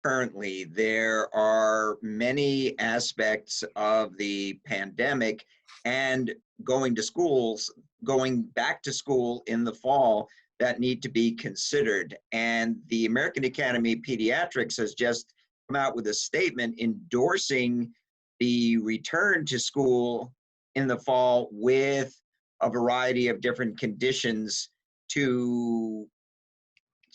currently. There are many aspects of the pandemic and going back to school in the fall that need to be considered. And the American Academy of Pediatrics has just come out with a statement endorsing the return to school in the fall with a variety of different conditions to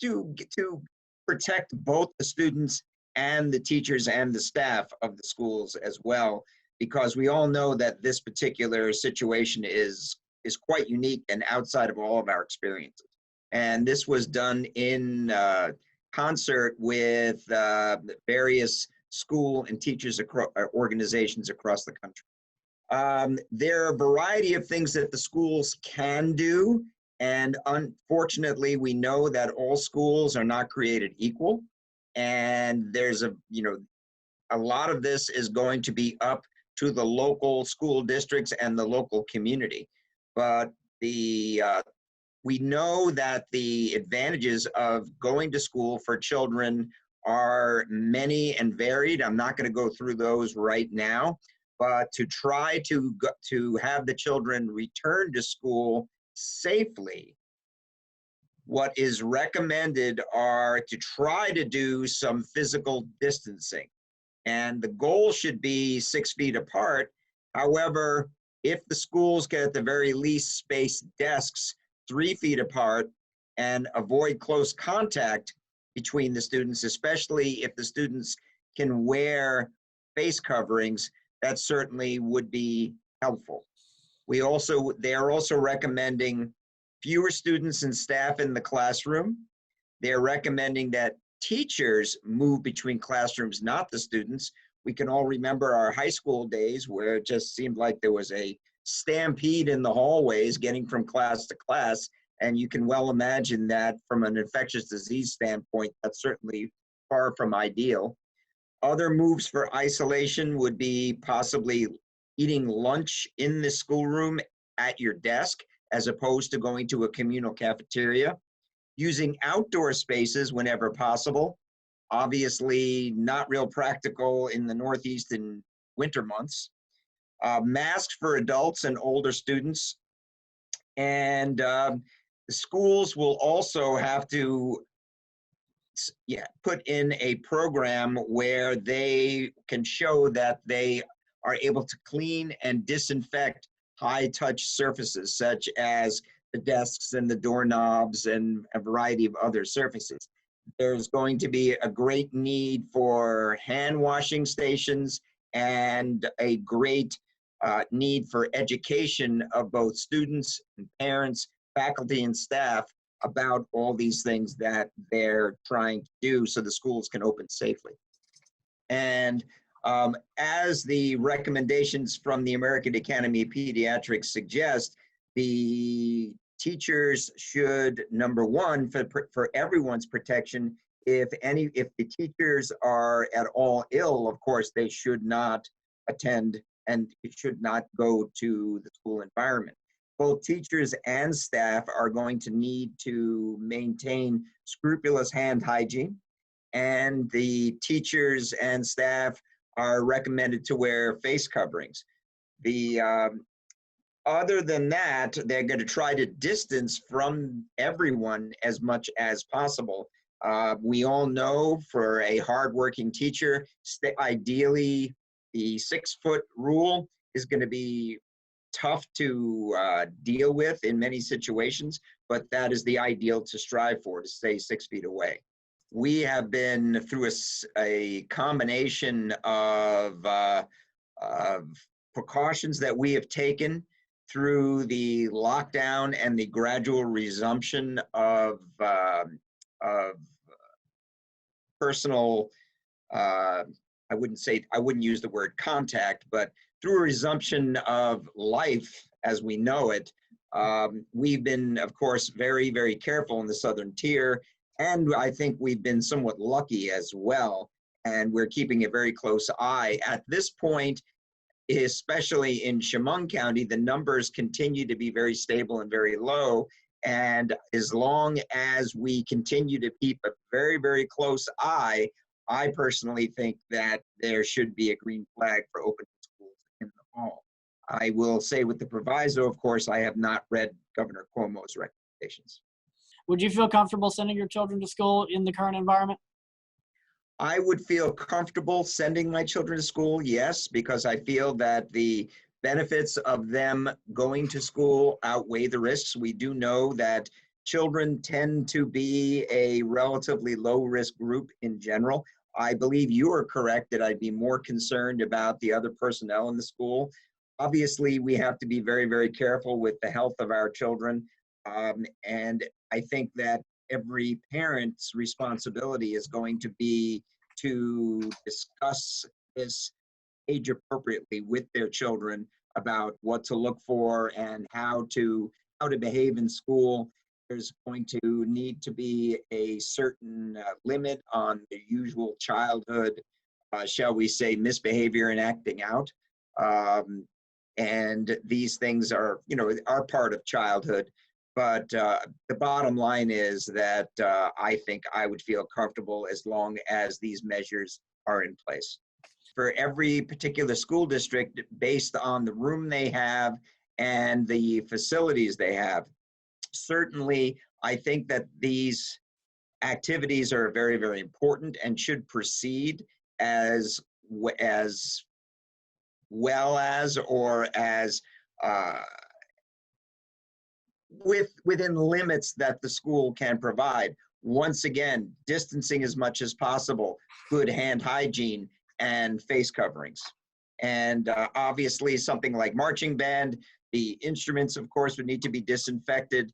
to protect both the students and the teachers and the staff of the schools as well, because we all know that this particular situation is quite unique and outside of all of our experiences. And this was done in concert with various school and teachers organizations across the country. There are a variety of things that the schools can do, and unfortunately, we know that all schools are not created equal. And there's a lot of this is going to be up to the local school districts and the local community. But we know that the advantages of going to school for children are many and varied. I'm not going to go through those right now, but to try to have the children return to school safely, what is recommended are to try to do some physical distancing. And the goal should be 6 feet apart. However, if the schools can at the very least space desks 3 feet apart and avoid close contact between the students, especially if the students can wear face coverings, that certainly would be helpful. They are also recommending fewer students and staff in the classroom. They're recommending that teachers move between classrooms, not the students. We can all remember our high school days where it just seemed like there was a stampede in the hallways getting from class to class. And you can well imagine that from an infectious disease standpoint, that's certainly far from ideal. Other moves for isolation would be possibly eating lunch in the schoolroom at your desk, as opposed to going to a communal cafeteria. Using outdoor spaces whenever possible. Obviously not real practical in the Northeast in winter months. Masks for adults and older students. And the schools will also have to put in a program where they can show that they are able to clean and disinfect high-touch surfaces, such as the desks and the doorknobs and a variety of other surfaces. There's going to be a great need for hand washing stations and a great need for education of both students and parents, faculty and staff about all these things that they're trying to do so the schools can open safely. And as the recommendations from the American Academy of Pediatrics suggest, the teachers should, number one, for everyone's protection, if the teachers are at all ill, of course, they should not attend and should not go to the school environment. Both teachers and staff are going to need to maintain scrupulous hand hygiene, and the teachers and staff are recommended to wear face coverings. Other than that, they're going to try to distance from everyone as much as possible. We all know for a hardworking teacher, ideally the 6-foot rule is going to be tough to deal with in many situations, but that is the ideal to strive for, to stay 6 feet away. We have been through a combination of precautions that we have taken through the lockdown and the gradual resumption of personal, I wouldn't use the word contact, but through a resumption of life as we know it. We've been, of course, very, very careful in the Southern Tier, and I think we've been somewhat lucky as well, and we're keeping a very close eye. At this point, especially in Chemung County, the numbers continue to be very stable and very low. And as long as we continue to keep a very, very close eye I personally think that there should be a green flag for opening schools in the fall. I will say with the proviso, of course, I have not read Governor Cuomo's recommendations. Would you feel comfortable sending your children to school in the current environment? I would feel comfortable sending my children to school, yes, because I feel that the benefits of them going to school outweigh the risks. We do know that children tend to be a relatively low risk group in general. I believe you are correct that I'd be more concerned about the other personnel in the school. Obviously, we have to be very, very careful with the health of our children. And I think that every parent's responsibility is going to be to discuss this age appropriately with their children about what to look for and how to behave in school. There's going to need to be a certain limit on the usual childhood, shall we say, misbehavior and acting out. Um, and these things are, are part of childhood. But the bottom line is that I think I would feel comfortable as long as these measures are in place. For every particular school district, based on the room they have and the facilities they have, certainly I think that these activities are very, very important and should proceed as well as or as uh, within limits that the school can provide. Once again, distancing as much as possible, good hand hygiene, and face coverings. And obviously, something like marching band, the instruments, of course, would need to be disinfected.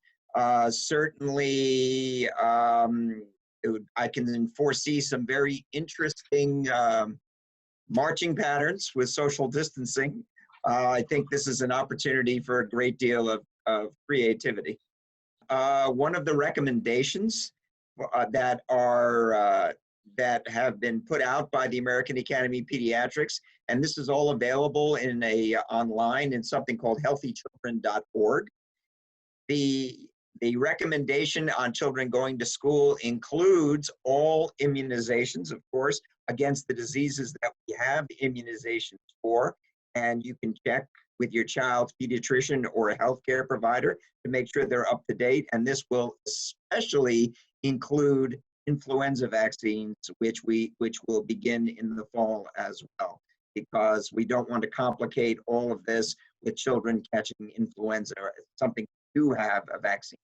Certainly, I can foresee some very interesting marching patterns with social distancing. I think this is an opportunity for a great deal of creativity. One of the recommendations that have been put out by the American Academy of Pediatrics, and this is all available in online in something called healthychildren.org. The recommendation on children going to school includes all immunizations, of course, against the diseases that we have immunizations for, and you can check with your child's pediatrician or a healthcare provider to make sure they're up to date. And this will especially include influenza vaccines, which will begin in the fall as well, because we don't want to complicate all of this with children catching influenza or something to have a vaccine